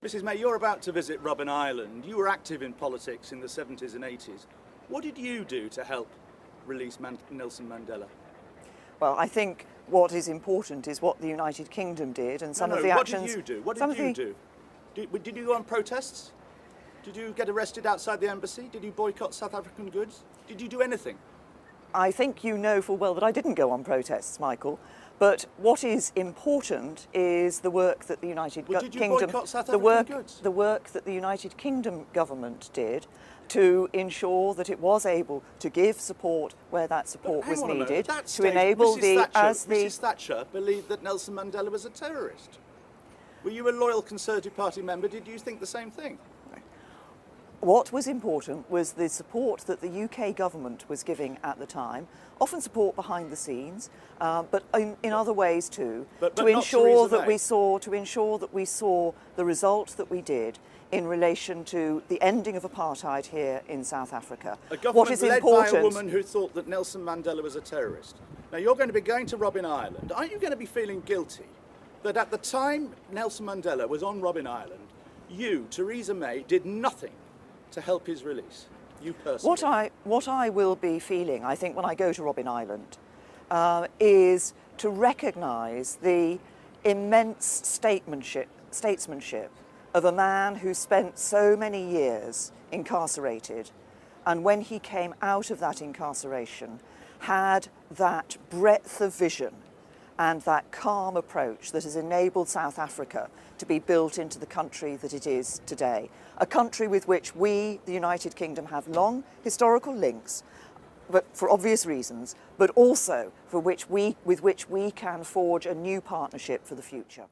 Mrs May, you're about to visit Robben Island. You were active in politics in the 70s and 80s. What did you do to help release Nelson Mandela? Well, I think what is important is what the United Kingdom did and some of the actions... What did you do? What did you do? Did you go on protests? Did you get arrested outside the embassy? Did you boycott South African goods? Did you do anything? I think you know full well that I didn't go on protests, Michael. But what is important is the work that the United Kingdom, did you boycott South African goods? The work that the United Kingdom government did to ensure that it was able to give support where that support was needed, to enable Mrs Thatcher believed that Nelson Mandela was a terrorist. Were you a loyal Conservative Party member? Did you think the same thing? What was important was the support that the UK government was giving at the time, often support behind the scenes, but in other ways too, to ensure that we saw the result that we did in relation to the ending of apartheid here in South Africa. A government led by a woman who thought that Nelson Mandela was a terrorist. Now you're going to be going to Robben Island. Aren't you going to be feeling guilty that at the time Nelson Mandela was on Robben Island, you, Theresa May, did nothing to help his release, you personally? What I will be feeling, I think, when I go to Robben Island, is to recognise the immense statesmanship of a man who spent so many years incarcerated, and when he came out of that incarceration, had that breadth of vision and that calm approach that has enabled South Africa to be built into the country that it is today. A country with which we, the United Kingdom, have long historical links, but for obvious reasons, but also with which we can forge a new partnership for the future.